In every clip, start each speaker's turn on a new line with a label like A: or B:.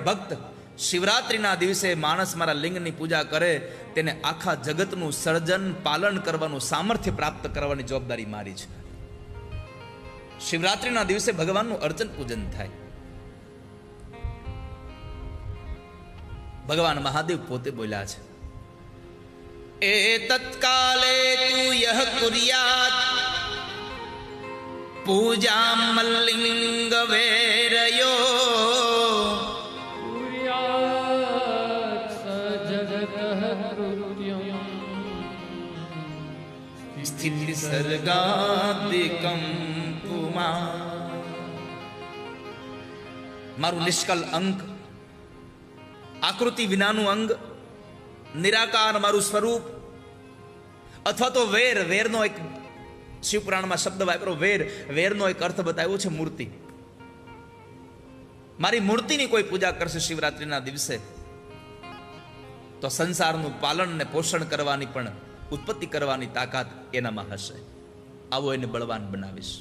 A: ભક્ત શિવરાત્રિના દિવસે માણસ મારા લિંગની પૂજા કરે, તેને આખા જગતનું સર્જન પાલન કરવાનું સામર્થ્ય પ્રાપ્ત કરવાની જવાબદારી મારી છે. શિવરાત્રિના દિવસે ભગવાનનું અર્ચન પૂજન થાય. ભગવાન મહાદેવ પોતે બોલ્યા છે, એ તત્કાલે તું યહ કુર્યાત પૂજા મલ્લિંગ વેરયો સ્થિતિ સર્ગાદિકમ પુમા. મારું નિષ્કલ અંક, આકૃતિ વિનાનું અંગ, નિરાકાર મારું સ્વરૂપ, અથવા તો વેર, વેરનો એક શિવપુરાણમાં શબ્દ વાપરો, વેર, વેરનો એક અર્થ બતાવ્યો છે મૂર્તિ. મારી મૂર્તિની કોઈ પૂજા કરશે શિવરાત્રિના દિવસે તો સંસારનું પાલન ને પોષણ કરવાની પણ, ઉત્પત્તિ કરવાની તાકાત એનામાં હશે. આવો એને બળવાન બનાવીશ.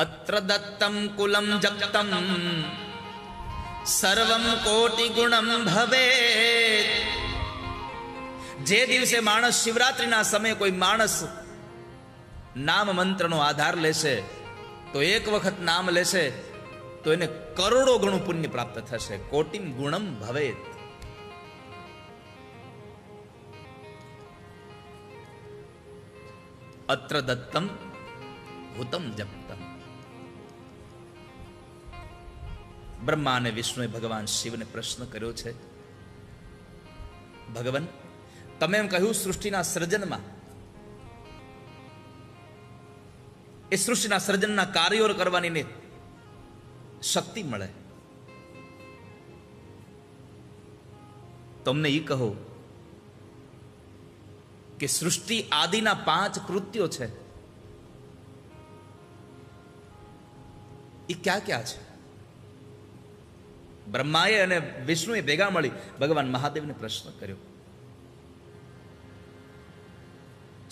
A: અત્ર દત્તમ કુલમ જપ્તમ સર્વમ કોટિ ગુણમ ભવેત. જે દિવસે માણસ શિવરાત્રિના સમયે કોઈ માણસ નામ મંત્રનો આધાર લેશે, તો એક વખત નામ લેશે તો એને કરોડો ગણું પુણ્ય પ્રાપ્ત થશે. કોટિમ ગુણમ ભવેત. અત્ર દત્તમ હુતમ જપ્તમ. બ્રહ્મા અને વિષ્ણુએ ભગવાન શિવને પ્રશ્ન કર્યો છે, ભગવાન, તમે એમ કહ્યું સૃષ્ટિના સર્જનમાં, એ સૃષ્ટિના સર્જનના કાર્યો કરવાની શક્તિ મળે, તમને એ કહો કે સૃષ્ટિ આદિના 5 કૃત્યો છે, એ ક્યાં ક્યાં છે? બ્રહ્માએ અને વિષ્ણુએ ભેગા મળી ભગવાન મહાદેવને પ્રશ્ન કર્યો.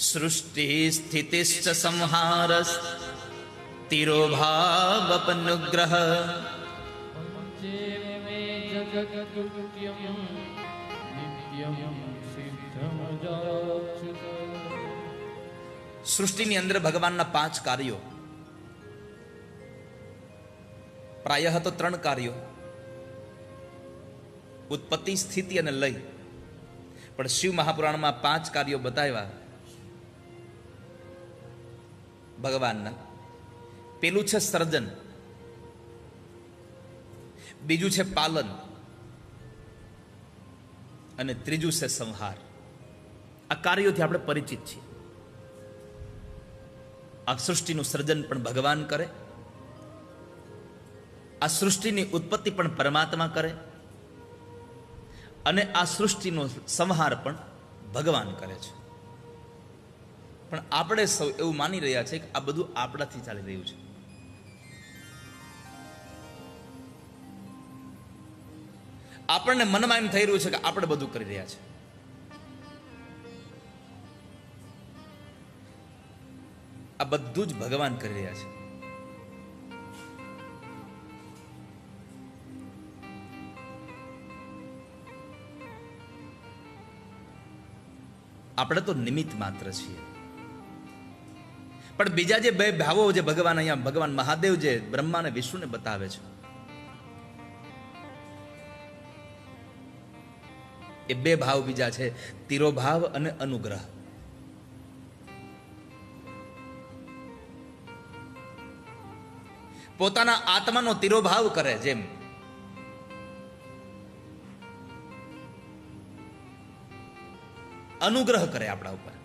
A: સૃષ્ટિ સ્થિતિશ્ચ સંહારસ તિરોભાવપનુગ્રહ સૃષ્ટિની અંદર ભગવાનના 5 કાર્યો, પ્રાયઃ તો 3 કાર્યો, ઉત્પત્તિ, સ્થિતિ અને લય. પણ શિવ મહાપુરાણમાં 5 કાર્યો બતાવ્યા ભગવાનના. પેલું છે સર્જન, બીજું છે પાલન, અને ત્રીજું છે સંહાર. આ કાર્યોથી આપણે પરિચિત છીએ. આ સૃષ્ટિનું સર્જન પણ ભગવાન કરે, આ સૃષ્ટિની ઉત્પત્તિ પણ પરમાત્મા કરે, અને આ સૃષ્ટિનો સંહાર પણ ભગવાન કરે છે. પણ આપણે સૌ એવું માની રહ્યા છે કે આ બધું આપણાથી ચાલી રહ્યું છે. આપણને મનમાં એમ થઈ રહ્યું છે કે આપણે બધું કરી રહ્યા છે. આ બધું જ ભગવાન કરી રહ્યા છે. આપણે તો નિમિત્ત માત્ર છીએ. પણ બીજા જે 2 ભાવો જે ભગવાન અહીંયા, ભગવાન મહાદેવ જે બ્રહ્મા અને વિષ્ણુને બતાવે છે, એ 2 ભાવ બીજા છે, તિરોભાવ અને અનુગ્રહ. પોતાના આત્માનો તિરોભાવ કરે, જેમ અનુગ્રહ કરે આપણા ઉપર.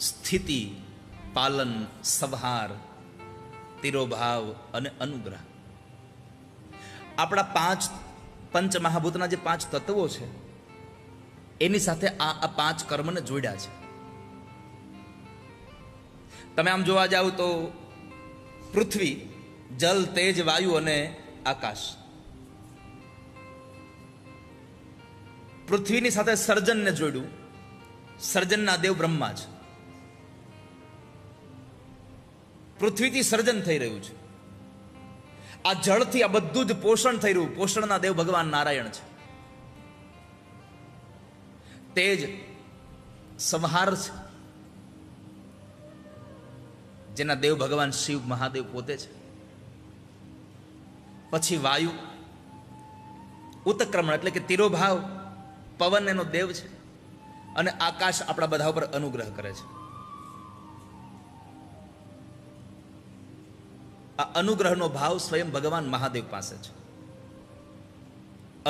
A: સ્થિતિ, પાલન, સંહાર, તિરોભાવ અને અનુગ્રહ. આપણા 5 પંચમહાભૂતના જે 5 તત્વો છે, એની સાથે આ 5 કર્મને જોડ્યા છે. તમે આમ જોવા જાવ તો પૃથ્વી જલ, તેજ, વાયુ અને આકાશ. પૃથ્વીની સાથે સર્જનને જોડ્યું. સર્જનના દેવ બ્રહ્મા છે. પૃથ્વીથી સર્જન થઈ રહ્યું છે. આ જળથી આ બધું જ પોષણ થઈ રહ્યું. પોષણના દેવ ભગવાન નારાયણ છે. તેજ સંહાર છે, જેના દેવ ભગવાન શિવ મહાદેવ પોતે છે. પછી વાયુ ઉત્ક્રમણ એટલે કે તિરોભાવ, પવન એનો દેવ છે. અને આકાશ આપણા બધા ઉપર અનુગ્રહ કરે છે. આ અનુગ્રહનો ભાવ સ્વયં ભગવાન મહાદેવ પાસે છે.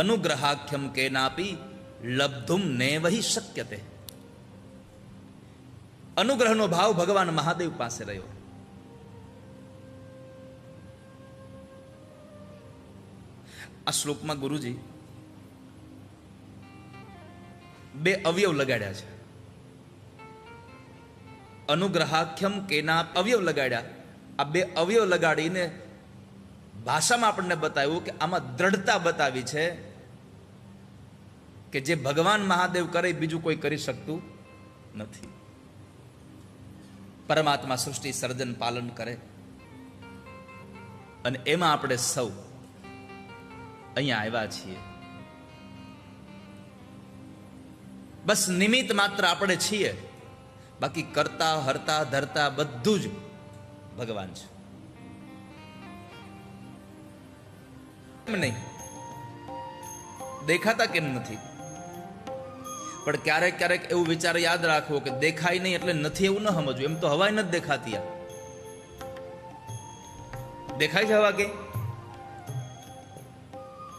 A: અનુગ્રહાખ્યમ કેનાપી લબ્ધુમ નેવહી શક્યતે. અનુગ્રહનો ભાવ ભગવાન મહાદેવ પાસે રહ્યો. આ શ્લોકમાં ગુરુજી બે અવયવ લગાડ્યા છે. અનુગ્રહાખ્યમ કેના અવયવ લગાડ્યા. આ બે અવયવ લગાડીને ભાષામાં આપણને બતાવ્યું કે આમાં દ્રઢતા બતાવી છે કે જે ભગવાન મહાદેવ કરે બીજું કોઈ કરી શકતું નથી. પરમાત્મા સૃષ્ટિ સર્જન પાલન કરે અને એમાં આપણે સૌ અહીંયા આવ્યા છીએ. બસ નિમિત્ત માત્ર આપણે છીએ. બાકી કરતા, હરતા, ધરતા બધું જ ભગવાન છે. કેમ નહીં દેખાતા? કેમ નથી? પણ ક્યારેક ક્યારેક એવું વિચાર યાદ રાખવો કે દેખાય નહીં એટલે નથી એવું ન સમજવું. એમ તો હવા નથી દેખાતી. દેખાય છે હવા? કે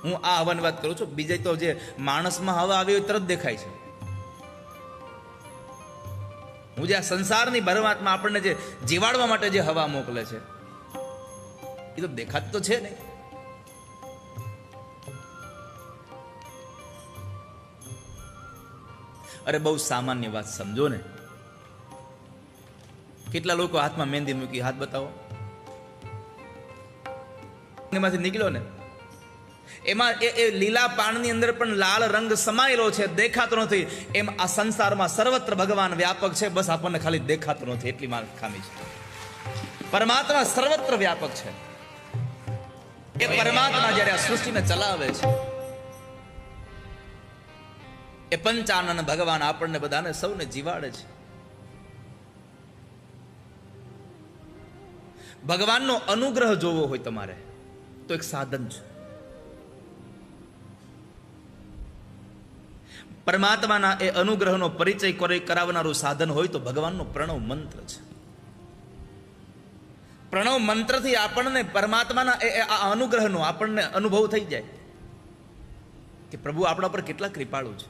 A: હું આ હવાની વાત કરું છું. બીજે તો જે માણસમાં હવા આવી હોય તરત દેખાય છે. હું જે આ સંસારની પરમાત્મા આપણને જે જીવાડવા માટે જે હવા મોકલે છે એ તો દેખાત તો છે નહીં. અરે બહુ સામાન્ય વાત સમજો ને. કેટલા લોકો હાથમાં મહેંદી મૂકી, હાથ બતાવો. એમાંથી નીકળ્યો ને એમાં એ લીલા પાનની અંદર પણ લાલ રંગ સમાયેલો છે, દેખાતો નથી. એમ આ સંસારમાં સર્વત્ર ભગવાન વ્યાપક છે, બસ આપણને ખાલી દેખાતો નથી. એટલી માર ખામી છે. પરમાત્મા સર્વત્ર વ્યાપક છે. એ પરમાત્મા જ્યારે આ સૃષ્ટિને ચલાવે છે, એ પંચાનન ભગવાન આપણને બધાને સૌને જીવાડે છે. ભગવાનનો અનુગ્રહ જોવો હોય તમારે તો એક સાધન છે. પરમાત્માના એ અનુગ્રહનો પરિચય કરાવનારું સાધન હોય તો ભગવાનનો પ્રણવ મંત્ર છે. પ્રણવ મંત્રથી આપણને પરમાત્માના આ અનુગ્રહનો આપણને અનુભવ થઈ જાય કે પ્રભુ આપણા પર કેટલા કૃપાળુ છે.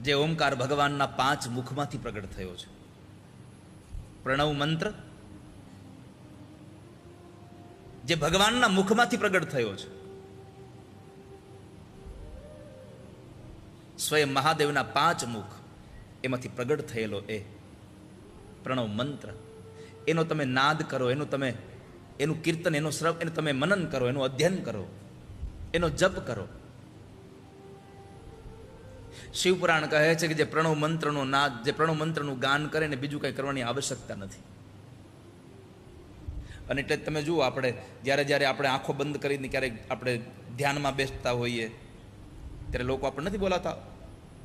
A: જે ઓમકાર ભગવાનના 5 મુખમાંથી પ્રગટ થયો છે. પ્રણવ મંત્ર જે ભગવાનના મુખમાંથી પ્રગટ થયો છે. સ્વયં મહાદેવના 5 મુખ એમાંથી પ્રગટ થયેલો એ પ્રણવ મંત્ર, એનો તમે નાદ કરો, એનું કીર્તન, એનો શ્રવણ, એને તમે મનન કરો, એનું અધ્યયન કરો, એનો જપ કરો. શિવપુરાણ કહે છે કે જે પ્રણવ મંત્રનો નાદ, જે પ્રણવ મંત્રનું ગાન કરે ને બીજું કંઈ કરવાની આવશ્યકતા નથી. અને એટલે તમે જુઓ, આપણે જ્યારે આપણે આંખો બંધ કરીને ક્યારેક આપણે ધ્યાનમાં બેસતા હોઈએ ત્યારે લોકો આપણે નથી બોલાતા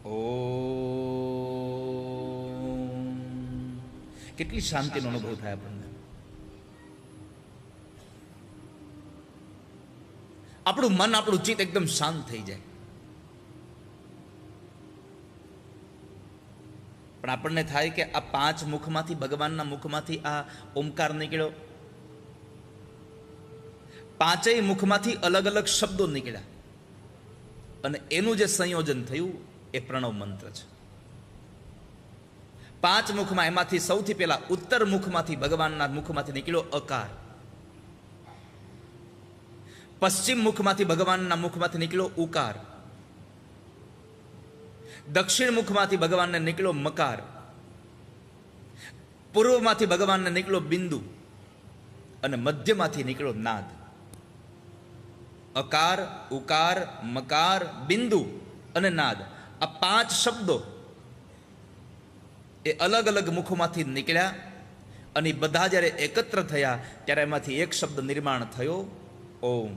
A: ઓ, કેટલી શાંતિનો અનુભવ થાય આપણને. આપણું મન, આપણું ચિત્ત એકદમ શાંત થઈ જાય. પણ આપણને થાય કે આ 5 મુખમાંથી, ભગવાનના મુખમાંથી આ ઓમકાર નીકળ્યો. 5 મુખમાંથી અલગ અલગ શબ્દો નીકળ્યા અને એનું જે સંયોજન થયું એ પ્રણવ મંત્ર છે. 5 મુખમાં એમાંથી સૌથી પહેલા ઉત્તર મુખમાંથી, ભગવાનના મુખમાંથી નીકળ્યો અકાર. પશ્ચિમ મુખમાંથી, ભગવાનના મુખમાંથી નીકળ્યો ઉકાર. દક્ષિણ મુખમાંથી ભગવાનને નીકળ્યો મકાર. પૂર્વમાંથી ભગવાનને નીકળ્યો બિંદુ અને મધ્યમાંથી નીકળ્યો નાદ. અકાર, ઉકાર, મકાર, બિંદુ અને નાદ, આ 5 શબ્દો એ અલગ અલગ મુખોમાંથી નીકળ્યા અને બધા જ્યારે એકત્ર થયા ત્યારે એમાંથી એક શબ્દ નિર્માણ થયો, ઓમ.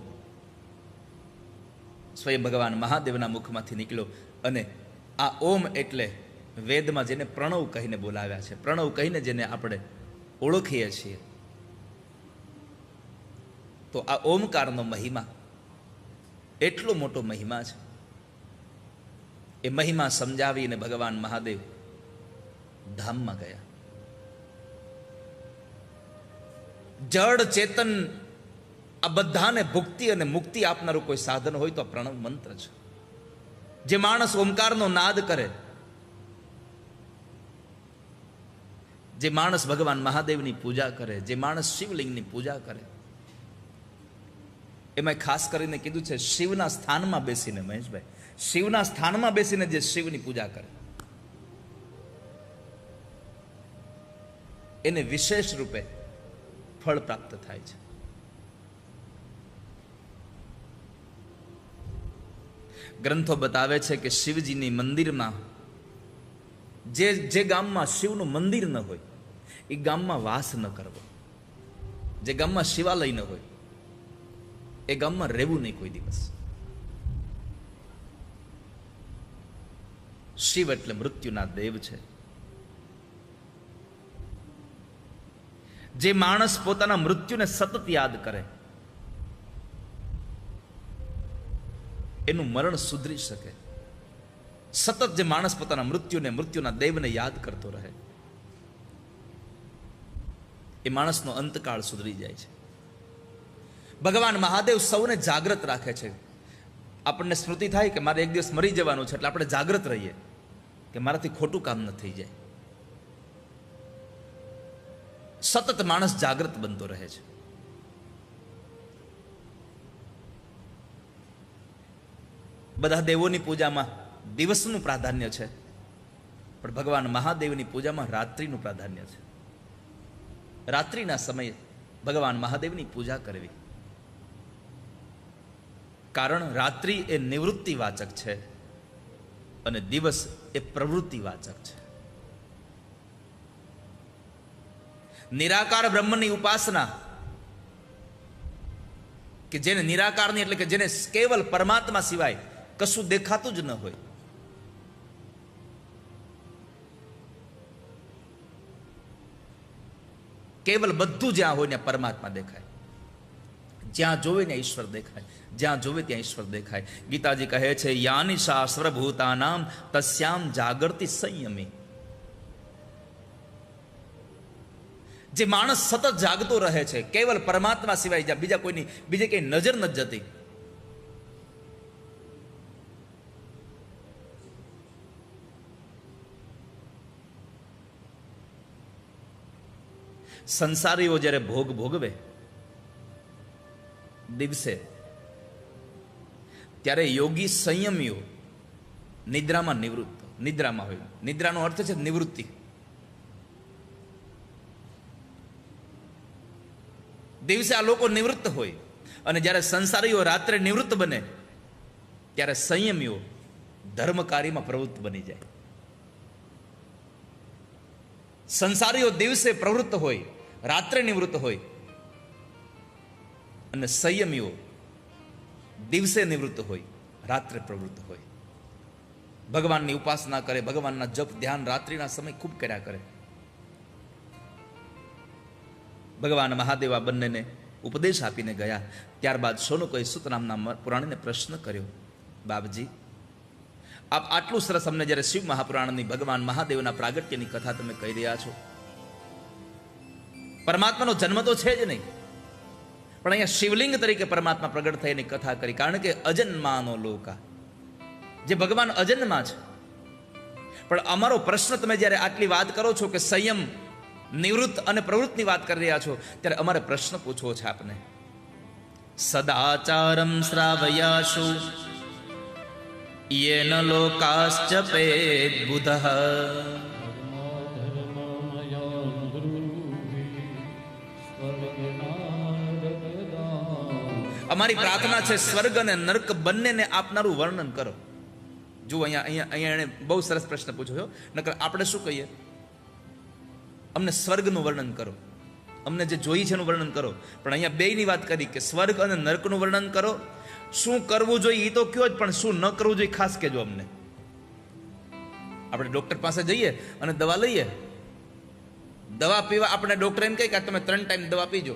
A: સ્વયં ભગવાન મહાદેવના મુખમાંથી નીકળ્યો. અને આ ઓમ એટલે વેદમાં જેને પ્રણવ કહીને બોલાવ્યા છે, પ્રણવ કહીને જેને આપણે ઓળખીએ છીએ. તો આ ઓમકારનો મહિમા એટલો મોટો મહિમા છે. એ મહિમા સમજાવીને ભગવાન મહાદેવ ધામમાં ગયા. જડ ચેતન આ બધાને ભુક્તિ અને મુક્તિ આપનારું કોઈ સાધન હોય તો આ પ્રણવ મંત્ર છે. જે માણસ ઓમકારનો નાદ કરે, જે માણસ ભગવાન મહાદેવની પૂજા કરે, જે માણસ શિવલિંગની પૂજા કરે, એમાં ખાસ કરીને કીધું છે શિવના સ્થાનમાં બેસીને, મહેશભાઈ, શિવના સ્થાનમાં બેસીને જે શિવની પૂજા કરે એને વિશેષ રૂપે ફળ પ્રાપ્ત થાય છે. ગ્રંથો બતાવે છે કે શિવજીની મંદિરમાં જે ગામમાં શિવનું મંદિર ન હોય એ ગામમાં વાસ ન કરવો. જે ગામમાં શિવાલય ન હોય એ ગામમાં રહેવું નહીં કોઈ દિવસ. શિવ એટલે મૃત્યુના દેવ છે. જે માણસ પોતાના મૃત્યુને સતત યાદ કરે એનું મરણ સુધરી શકે. સતત જે માણસ પોતાના મૃત્યુના દેવને યાદ કરતો રહે એ માણસનો અંતકાળ સુધરી જાય છે. ભગવાન મહાદેવ સૌને જાગૃત રાખે છે. આપણને સ્મૃતિ થાય કે મારે એક દિવસ મરી જવાનું છે એટલે આપણે જાગૃત રહીએ કે મારાથી ખોટું કામ ન થઈ જાય. સતત માણસ જાગૃત બનતો રહે છે. બધા દેવોની પૂજામાં દિવસનું પ્રાધાન્ય છે, પણ ભગવાન મહાદેવની પૂજામાં રાત્રિનું પ્રાધાન્ય છે. રાત્રિના સમયે ભગવાન મહાદેવની પૂજા કરવી. કારણ રાત્રિ એ નિવૃત્તિ વાચક છે અને દિવસ એ પ્રવૃત્તિ વાચક છે. નિરાકાર બ્રહ્મની ઉપાસના, કે જેને નિરાકારની એટલે કે જેને કેવલ પરમાત્મા સિવાય કશું દેખાતું જ ન હોય, કેવલ બધું જ્યાં હોય ને પરમાત્મા દેખાય. જ્યાં જોવે ને ઈશ્વર દેખાય, જ્યાં જોવે ત્યાં ઈશ્વર દેખાય. ગીતાજી કહે છે યાનિશા સર્વભૂતાનામ તસ્યામ જાગૃતિ સંયમી. જે માણસ સતત જાગતો રહે છે, કેવલ પરમાત્મા સિવાય જ્યાં બીજા કોઈની બીજે કઈ નજર નથી જતી, સંસારીઓ જ્યારે ભોગ ભોગવે દિવસે ત્યારે યોગી સંયમીઓ નિદ્રામાં હોય. નિદ્રાનો અર્થ છે નિવૃત્તિ. દિવસે આ લોકો નિવૃત્ત હોય અને જ્યારે સંસારીઓ રાત્રે નિવૃત્ત બને ત્યારે સંયમીઓ ધર્મ કાર્યમાં પ્રવૃત્ત બની જાય. સંસારીઓ દિવસે પ્રવૃત્ત હોય, રાત્રે નિવૃત્ત હોય, અને સંયમીઓ દિવસે નિવૃત્ત હોય, રાત્રે પ્રવૃત્ત હોય. ભગવાનની ઉપાસના કરે, ભગવાનના જપ ધ્યાન રાત્રિના સમય ખૂબ કર્યા કરે. ભગવાન મહાદેવ આ બંનેને ઉપદેશ આપીને ગયા. ત્યારબાદ શૌનકોએ સૂત નામના પુરાણીને પ્રશ્ન કર્યો, બાપજી આપ આટલું સરસ અમને જ્યારે શિવ મહાપુરાણની ભગવાન મહાદેવના પ્રાગટ્યની કથા તમે કહી રહ્યા છો, પરમાત્માનો જન્મ તો છે જ નહીં, પણ અહીંયા શિવલિંગ તરીકે પરમાત્મા પ્રગટ થઈની કથા કરી. કારણ કે અજન્માનો લોકા, જે ભગવાન અજન્મા છે. પણ અમારો પ્રશ્ન તમે જ્યારે આટલી વાત કરો છો કે સંયમ, નિવૃત્ત અને પ્રવૃત્તિની વાત કરી રહ્યા છો, ત્યારે અમારે પ્રશ્ન પૂછવો છે આપને. સદાચારમ શ્રાવયાશુ યેન લોકાશ્ચ પેદ બુધઃ અમારી પ્રાર્થના છે સ્વર્ગ અને નર્ક બંનેને આપનારું વર્ણન કરો. જુઓ અહીંયા એણે બહુ સરસ પ્રશ્ન પૂછ્યો. નકર આપણે શું કહીએ? અમને સ્વર્ગનું વર્ણન કરો, અમને જે જોઈ છે એનું વર્ણન કરો. પણ અહીંયા બેયની વાત કરી કે સ્વર્ગ અને નર્કનું વર્ણન કરો. શું કરવું જોઈએ એ તો કયો જ, પણ શું ન કરવું જોઈએ ખાસ કહેજો અમને. આપણે ડોક્ટર પાસે જઈએ અને દવા લઈએ, દવા પીવા આપણે ડોક્ટર એમ કહે કે તમે 3 ટાઈમ દવા પીજો.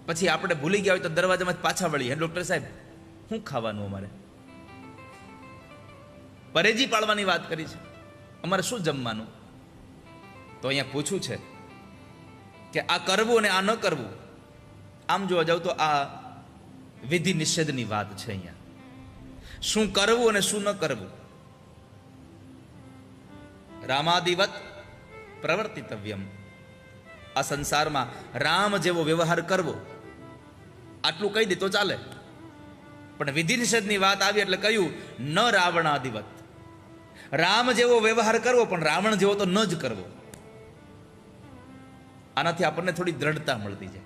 A: પછી આપણે ભૂલી ગયા હોય તો દરવાજામાં પાછા વળીએ, ડોક્ટર સાહેબ શું ખાવાનું? અમારે પરેજી પાળવાની વાત કરી છે, અમારે શું જમવાનું? તો અહીંયા પૂછવું છે કે આ કરવું અને આ ન કરવું. આમ જોવા જાવ તો આ વિધિ નિષેધની વાત છે. અહીંયા શું કરવું અને શું ન કરવું. રામાદિવત પ્રવર્તિતવ્યમ. આ સંસારમાં રામ જેવો વ્યવહાર કરવો, આટલું કહી દે તો ચાલે. પણ વિધિ નિષેધની વાત આવી એટલે કહ્યું ન રાવણાદિવત. રામ જેવો વ્યવહાર કરવો પણ રાવણ જેવો તો ન જ કરવો. આનાથી આપણને થોડી દ્રઢતા મળતી છે.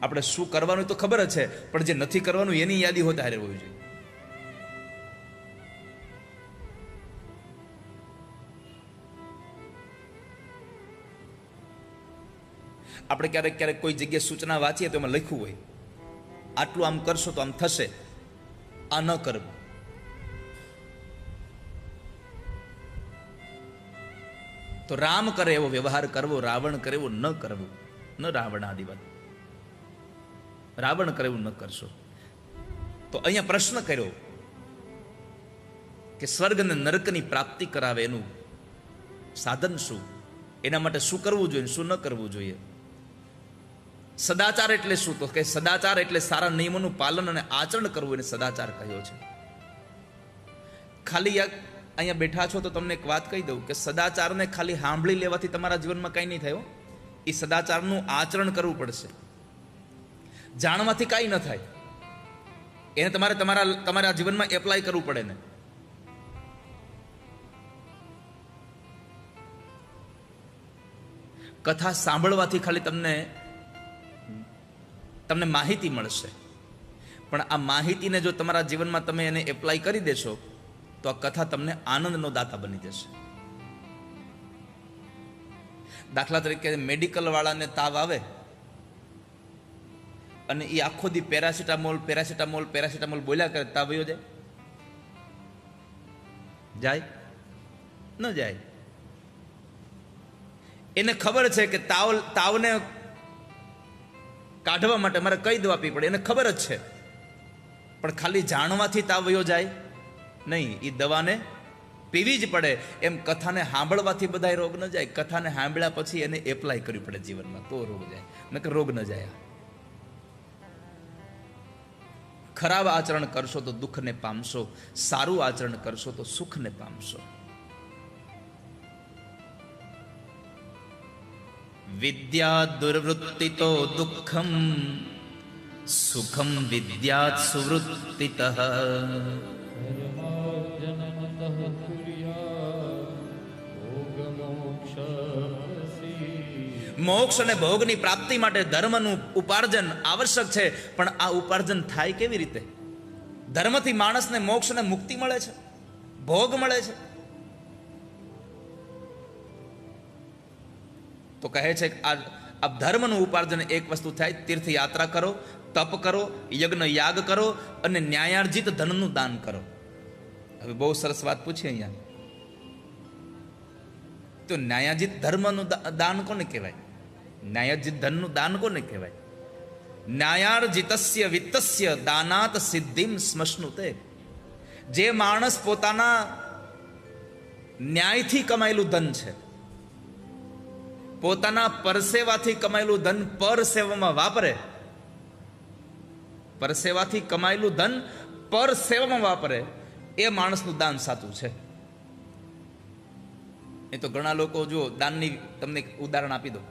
A: આપણે શું કરવાનું તો ખબર જ છે, પણ જે નથી કરવાનું એની યાદી હોતા હારે હોવી જોઈએ. આપણે ક્યારેક ક્યારેક કોઈ જગ્યાએ સૂચના વાંચીએ તો એમાં લખ્યું હોય આટલું આમ કરશો તો આમ થશે, આ ન કરવું. તો રામ કરે એવો વ્યવહાર કરવો, રાવણ કરે એવો ન કરવું. ન રાવણાદિવત. રાવણ કરે એવું ન કરશો. તો અહીંયા પ્રશ્ન કર્યો કે સ્વર્ગ અને નરકની પ્રાપ્તિ કરાવે એનું સાધન શું, એના માટે શું કરવું જોઈએ, શું ન કરવું જોઈએ. સદાચાર એટલે શું? તો કે સદાચાર એટલે સારા નિયમોનું પાલન અને આચરણ કરવું, એને સદાચાર કહ્યો છે. ખાલી અહીંયા બેઠા છો તો તમને એક વાત કહી દઉં કે સદાચારને ખાલી સાંભળી લેવાથી તમારા જીવનમાં કંઈ નહીં થયો. એ સદાચારનું આચરણ કરવું પડશે. જાણવાથી કાંઈ ન થાય, એને તમારે તમારા જીવનમાં એપ્લાય કરવું પડે ને. કથા સાંભળવાથી ખાલી તમને માહિતી મળશે, પણ આ માહિતીને જો તમારા જીવનમાં તમે એને એપ્લાય કરી દેશો તો આ કથા તમને આનંદનો દાતા બની જશે. દાખલા તરીકે મેડિકલ વાળાને તાવ આવે અને એ આખો દી પેરાસિટામોલ પેરાસિટામોલ પેરાસિટામોલ બોલ્યા કરે, તાવ વયો જાય? ન જાય. એને ખબર છે કે તાવને કાઢવા માટે મારે કઈ દવા પીવી પડે, એને ખબર જ છે. પણ ખાલી જાણવાથી તાવ વયો જાય નહીં, એ દવાને પીવી જ પડે. એમ કથાને સાંભળવાથી બધા રોગ ન જાય, કથાને સાંભળ્યા પછી એને એપ્લાય કરવી પડે જીવનમાં, તો રોગ જાય, નકર રોગ ન જાય. ખરાબ આચરણ કરશો તો દુઃખને પામશો, સારું આચરણ કરશો તો સુખને પામશો. વિદ્યા દુર્વૃત્તિતો દુઃખમ સુખમ વિદ્યાત સુવૃત્તિતઃ. મોક્ષ અને ભોગની પ્રાપ્તિ માટે ધર્મનું ઉપાર્જન આવશ્યક છે, પણ આ ઉપાર્જન થાય કેવી રીતે? ધર્મથી માણસને મોક્ષ અને મુક્તિ મળે છે, ભોગ મળે છે. તો કહે છે કે આ ધર્મનું ઉપાર્જન એક વસ્તુ થાય, તીર્થયાત્રા કરો, તપ કરો, યજ્ઞ યાગ કરો અને ન્યાયાર્જિત ધનનું દાન કરો. હવે બહુ સરસ વાત પૂછી અહીંયા. તો ન્યાયાર્જિત ધર્મનું દાન કોને કહેવાય? ન્યાયાર્જિત ધનનું દાન કોને કહેવાય? ન્યાયાર્જિતસ્ય વિત્તસ્ય દાનાત સિદ્ધિમ સ્મશ્નુતે. જે માણસ પોતાના ન્યાયથી કમાયેલું ધન છે, પોતાના પરસેવાથી કમાયેલું ધન પરસેવામાં વાપરે, પરસેવાથી કમાયેલું ધન પરસેવામાં વાપરે, એ માણસનું દાન સાચું છે. એ તો ઘણા લોકો જો દાનની તમને ઉદાહરણ આપી દો.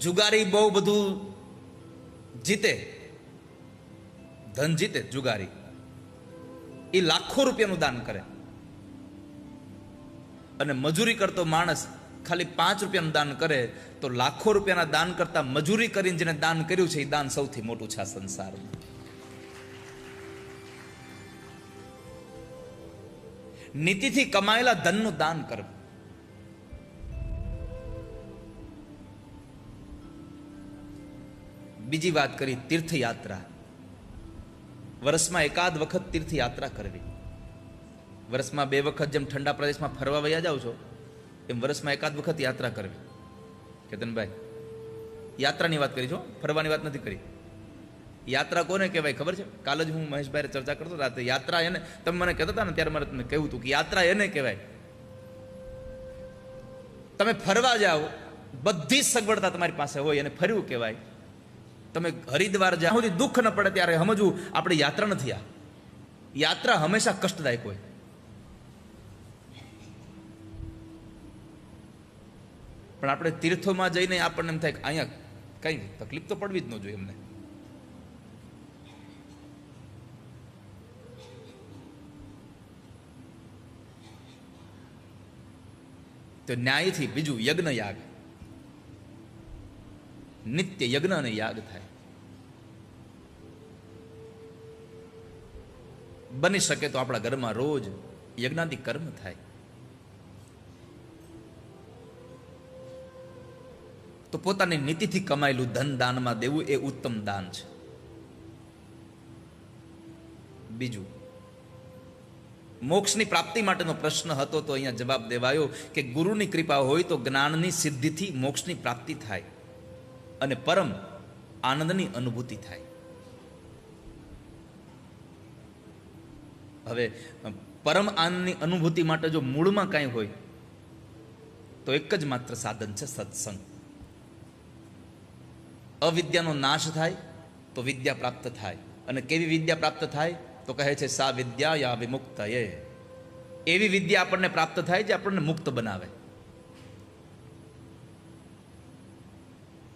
A: જુગારી બહુ બધું જીતે, ધન જીતે જુગારી, એ લાખો રૂપિયાનું દાન કરે. અને મજૂરી કરતો માણસ ખાલી 5 રૂપિયાનું દાન કરે તો લાખો રૂપિયાના દાન કરતા મજૂરી કરીને જેને દાન કર્યું છે એ દાન સૌથી મોટું છે આ સંસારમાં. નીતિથી કમાયેલા ધનનું દાન કરવું. બીજી વાત કરી તીર્થયાત્રા. વર્ષમાં એકાદ વખત તીર્થયાત્રા કરવી. વર્ષમાં 2 વખત જેમ ઠંડા પ્રદેશમાં ફરવા વયા જાવ છો એમ વર્ષમાં એકાદ વખત યાત્રા કરવી. કેતનભાઈ, યાત્રાની વાત કરી છો, ફરવાની વાત નથી કરી. યાત્રા કોને કહેવાય ખબર છે? કાલ જ હું મહેશભાઈ ચર્ચા કરતો રાતે. યાત્રા એને, તમે મને કહેતા હતા ને ત્યારે મારે તમને કહ્યું હતું કે યાત્રા એને કહેવાય. તમે ફરવા જાઓ, બધી સગવડતા તમારી પાસે હોય અને ફરવું કહેવાય. તમે હરિદ્વાર જાઓ, સુધી દુઃખ ન પડે ત્યારે સમજવું આપણે યાત્રા નથી. આ યાત્રા હંમેશા કષ્ટદાયક હોય. પણ આપણે તીર્થોમાં જઈને આપણને એમ થાય કે અહીંયા કઈ તકલીફ તો પડવી જ ન જોઈએ એમને. તો ન્યાયથી બીજું યજ્ઞ યાગ, નિત્ય યજ્ઞ અને યાગ થાય. બની શકે તો આપણા ઘરમાં રોજ યજ્ઞાદિ કર્મ થાય. તો પોતાની નીતિથી કમાયેલું ધન દાનમાં દેવું એ ઉત્તમ દાન છે. બીજું, મોક્ષની પ્રાપ્તિ માટેનો પ્રશ્ન હતો તો અહીંયા જવાબ દેવાયો કે ગુરુની કૃપા હોય તો જ્ઞાનની સિદ્ધિથી મોક્ષની પ્રાપ્તિ થાય અને પરમ આનંદની અનુભૂતિ થાય. હવે પરમ આનંદની અનુભૂતિ માટે જો મૂળમાં કાંઈ હોય તો એક જ માત્ર સાધન છે સત્સંગ. અવિદ્યાનો નાશ થાય તો વિદ્યા પ્રાપ્ત થાય. અને કેવી વિદ્યા પ્રાપ્ત થાય તો કહે છે સા વિદ્યા યા વિમુક્ત. એવી વિદ્યા આપણને પ્રાપ્ત થાય જે આપણને મુક્ત બનાવે.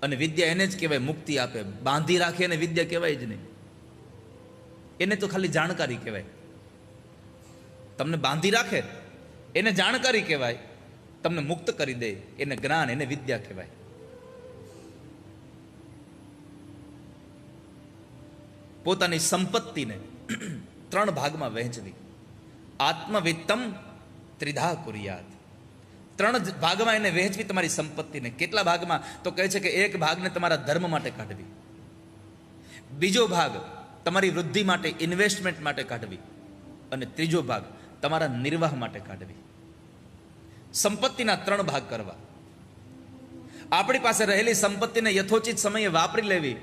A: અને વિદ્યા એને જ કહેવાય મુક્તિ આપે. બાંધી રાખે એને વિદ્યા કહેવાય જ નહીં. એને તો ખાલી જાણકારી કહેવાય. તમને બાંધી રાખે એને જાણકારી કહેવાય. તમને મુક્ત કરી દે એને જ્ઞાન, એને વિદ્યા કહેવાય. પોતાની સંપત્તિને 3 ભાગમાં વહેંચવી. આત્મવિત્તમ ત્રિધા કુર્યાત. 3 ભાગમાં એને વહેંચવી તમારી સંપત્તિને. કેટલા ભાગમાં? તો કહે છે કે એક ભાગને તમારા ધર્મ માટે કાઢવી, બીજો ભાગ તમારી વૃદ્ધિ માટે, ઇન્વેસ્ટમેન્ટ માટે કાઢવી, અને ત્રીજો ભાગ તમારા નિર્વાહ માટે કાઢવી. સંપત્તિના 3 ભાગ કરવા. આપણી પાસે રહેલી સંપત્તિને યથોચિત સમયે વાપરી લેવી.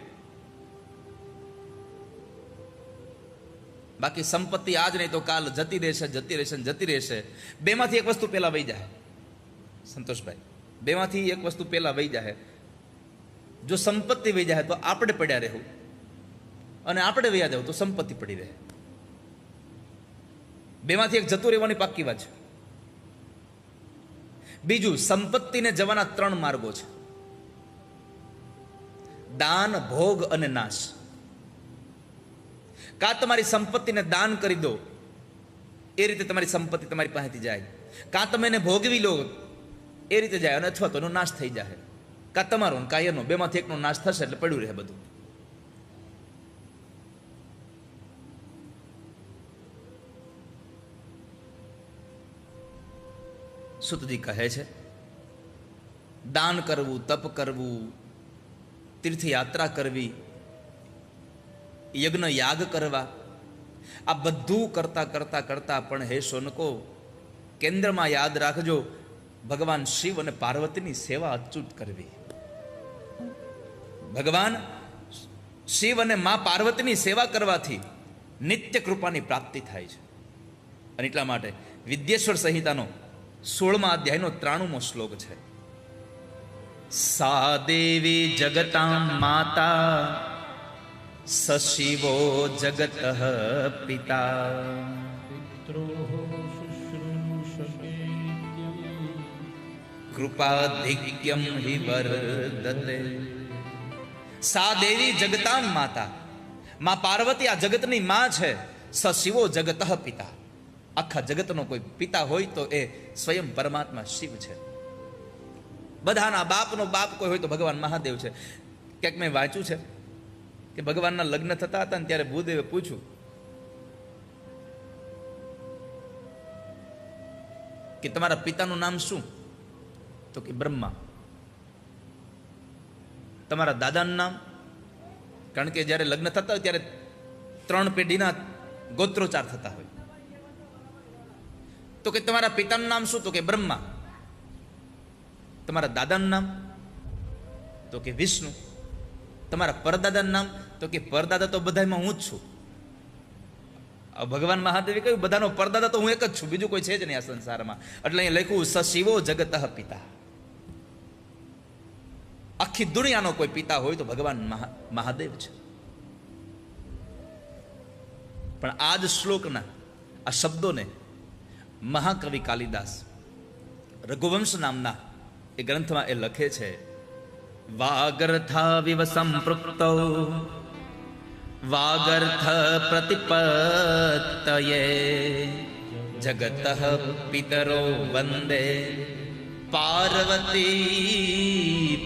A: બાકી સંપત્તિ આજ નહીં તો કાલ જતી રહેશે, જતી રહેશે, જતી રહેશે. બેમાંથી એક વસ્તુ પહેલા વહી જાય. સંતોષભાઈ, બેમાંથી એક વસ્તુ પહેલા વહી જાય. જો સંપત્તિ વહી જાય તો આપણે પડ્યા રહેવું, અને આપણે વહ્યા જવું તો સંપત્તિ પડી રહે. બેમાંથી એક જતું રહેવાની પાક્કી વાત છે. બીજું, સંપત્તિને જવાના 3 માર્ગો છે: દાન, ભોગ અને નાશ. કાં તમારી સંપત્તિને દાન કરી દો, એ રીતે તમારી સંપત્તિ તમારી પાસેથી જાય. કાં તમે એને ભોગવી લો, એ રીતે જાય. અને અથવા તો એનો નાશ થઈ જાય. કાં તમારો કાં એનો, બેમાંથી એકનો નાશ થશે એટલે પડ્યું રહે બધું. સુતજી કહે છે દાન કરવું, તપ કરવું, તીર્થયાત્રા કરવી, યજ્ઞ યાગ કરવા, આ બધું કરતા કરતા કરતા પણ હે શોનકો, કેન્દ્રમાં યાદ રાખજો ભગવાન શિવ અને પાર્વતીની સેવા અચૂક કરવી. ભગવાન શિવ અને મા પાર્વતીની સેવા કરવાથી નિત્ય કૃપાની પ્રાપ્તિ થાય છે. અને એટલા માટે વિદ્યેશ્વર સંહિતાનો 16મા અધ્યાયનો 93મો શ્લોક છે: સા દેવી જગતાં માતા સશિવો જગત પિતા કૃપાધિક્યમ હિ વર્ધતે. સા દેવી જગતાં માતા, માં પાર્વતી આ જગતની માં છે. સશિવો જગત પિતા, આખા જગતનો કોઈ પિતા હોય તો એ સ્વયં પરમાત્મા શિવ છે. બધાના બાપનો બાપ કોઈ હોય તો ભગવાન મહાદેવ છે. ક્યાંક મેં વાંચ્યું છે કે ભગવાનના લગ્ન થતા હતા ને ત્યારે ભૂદેવે પૂછ્યું કે તમારા પિતાનું નામ શું? તો કે બ્રહ્મા. તમારા દાદાનું નામ? કારણ કે જ્યારે લગ્ન થતા હોય ત્યારે 3 પેઢીના ગોત્રોચ્ચાર થતા હોય. તો કે તમારા પિતાનું નામ શું? તો કે બ્રહ્મા. તમારા દાદાનું નામ? તો કે વિષ્ણુ. તમારા પરદાદાનું નામ? તો કે પરદાદા તો બધામાં હું જ છું. ભગવાન મહાદેવે કહ્યું બધાનો પરદાદા તો હું એક જ છું, બીજું કોઈ છે જ નહીં આ સંસારમાં. એટલે અહીં લખ્યું સ શિવો જગત પિતા. આખી દુનિયાનો કોઈ પિતા હોય તો ભગવાન મહાદેવ છે. પણ આ જ શ્લોકના આ શબ્દોને મહાકવિ કાલિદાસ રઘુવંશ નામના એ ગ્રંથમાં એ લખે છે, વાગર્થા વિવ સંપૃક્તો વાગર્થ પ્રતિપત્તયે જગત પિતરો વંદે પાર્વતી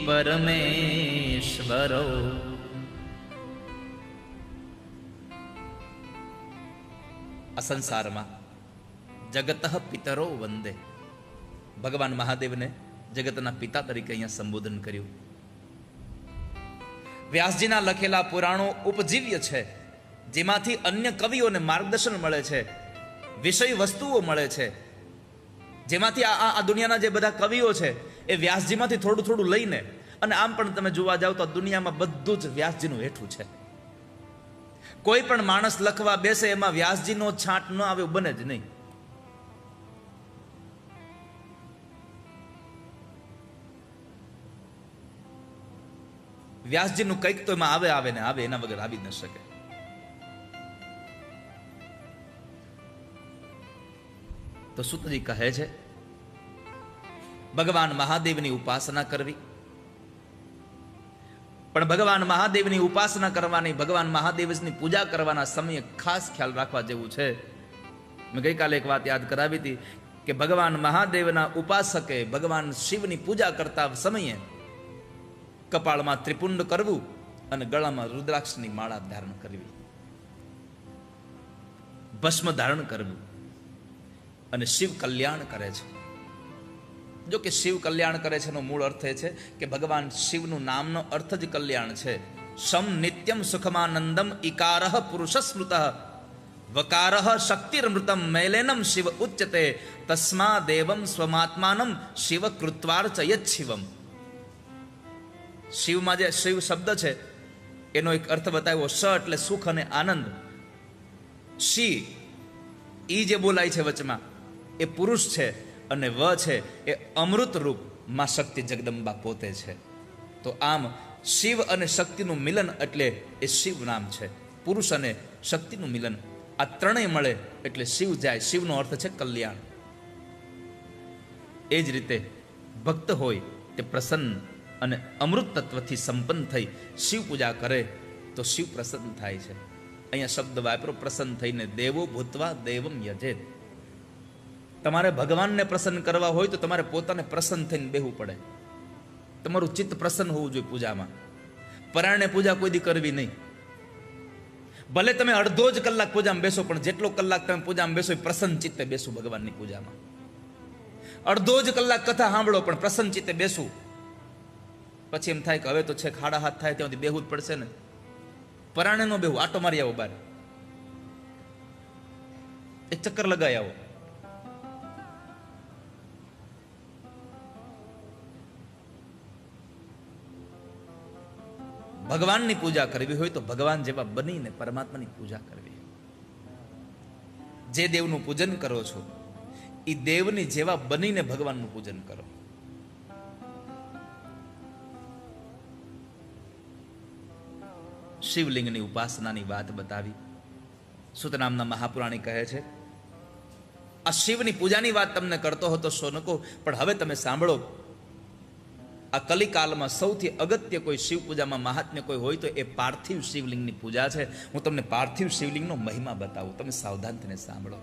A: પરમેશ્વરો. આ સંસારમાં જગત પિતરો વંદે, ભગવાન મહાદેવને જગતના પિતા તરીકે અહીંયા સંબોધન કર્યું. વ્યાસજીના લખેલા પુરાણો ઉપજીવ્ય છે, જેમાંથી અન્ય કવિઓને માર્ગદર્શન મળે છે, વિષય વસ્તુઓ મળે છે, જેમાંથી આ દુનિયાના જે બધા કવિઓ છે એ વ્યાસજીમાંથી થોડું થોડું લઈને, અને આમ પણ તમે જોવા જાવ તો દુનિયામાં બધું જ વ્યાસજીનું હેઠું છે. કોઈ પણ માણસ લખવા બેસે એમાં વ્યાસજીનો છાંટ ન આવે બને જ નહીં. વ્યાસજીનું કંઈક તો એમાં આવે ને આવે, એના વગર આવી ન શકે. તો સૂતજી કહે છે ભગવાન મહાદેવની ઉપાસના કરવી. પણ ભગવાન મહાદેવની ઉપાસના કરવાની, ભગવાન મહાદેવની પૂજા કરવાના સમયે ખાસ ખ્યાલ રાખવા જેવું છે. મેં ગઈકાલે એક વાત યાદ કરાવી હતી કે ભગવાન મહાદેવના ઉપાસકે ભગવાન શિવની પૂજા કરતા સમયે કપાળમાં ત્રિપુંડ કરવું અને ગળામાં રુદ્રાક્ષની માળા ધારણ કરવી, ભસ્મ ધારણ કરવું, અને શિવ કલ્યાણ કરે છે. જો કે શિવ કલ્યાણ કરે છે એનો મૂળ અર્થ એ છે કે ભગવાન શિવનું નામનો અર્થ જ કલ્યાણ છે. સમ નિત્યમ સુખમાનંદમ ઇકારઃ પુરુષ સ્મૃતઃ વકારઃ શક્તિર્મૃતમ મૈલેનમ શિવ ઉચ્યતે તસ્મા દેવમ સ્વમાત્માનમ શિવ કૃત્વાર્ચયત શિવમ. શિવમાં જે શિવ શબ્દ છે એનો એક અર્થ બતાવ્યો. સ એટલે સુખ અને આનંદ. શી ઈ જે બોલાય છે વચમાં એ પુરુષ છે, અને વ છે એ અમૃત રૂપ માં શક્તિ જગદંબા પોતે છે. તો આમ શિવ અને શક્તિનું મિલન એટલે એ શિવ નામ છે. પુરુષ અને શક્તિનું મિલન, આ ત્રણેય મળે એટલે શિવ જાય. શિવનો અર્થ છે કલ્યાણ. એ જ રીતે ભક્ત હોય તે પ્રસન્ન અને અમૃત તત્વથી સંપન્ન થઈ શિવ પૂજા કરે તો શિવ પ્રસન્ન થાય છે. અહીંયા શબ્દ વાપરો પ્રસન્ન થઈને, દેવો ભૂતવા દેવમ યજેત. તમારે ભગવાનને પ્રસન્ન કરવા હોય તો તમારે પોતાને પ્રસન્ન થઈને બેહવું પડે. તમારું ચિત્ત પ્રસન્ન હોવું જોઈએ પૂજામાં. પરાયણે પૂજા કોઈ દી કરવી નહીં. ભલે તમે અડધો જ કલાક પૂજામાં બેસો, પણ જેટલો કલાક તમે પૂજામાં બેસો એ પ્રસન્ન ચિત્તે બેસો ભગવાનની પૂજામાં. અડધો જ કલાક કથા સાંભળો પણ પ્રસન્ન ચિત્તે બેસવું. પછી એમ થાય કે હવે તો છે ખાડા હાથ થાય ત્યાંથી બેહવું જ પડશે ને. પરાણે નો બેહવું, આટો મારી આવો બાર, એક ચક્કર લગાવી આવો. ભગવાનની પૂજા કરવી હોય તો ભગવાન જેવા બનીને પરમાત્માની પૂજા કરવી. જે દેવનું પૂજન કરો છો એ દેવની જેવા બનીને ભગવાનનું પૂજન કરો. શિવલિંગની ઉપાસનાની વાત બતાવી. સુત નામના મહાપુરાણી કહે છે આ શિવની પૂજાની વાત તમને કરતો હતો સોનકો, પણ હવે તમે સાંભળો. આ કલિકાલમાં સૌથી અગત્ય કોઈ શિવ પૂજામાં મહાત્મ્ય કોઈ હોય તો એ પાર્થિવ શિવલિંગની પૂજા છે. હું તમને પાર્થિવ શિવલિંગનો મહિમા બતાવું, તમે સાવધાન થઈને સાંભળો.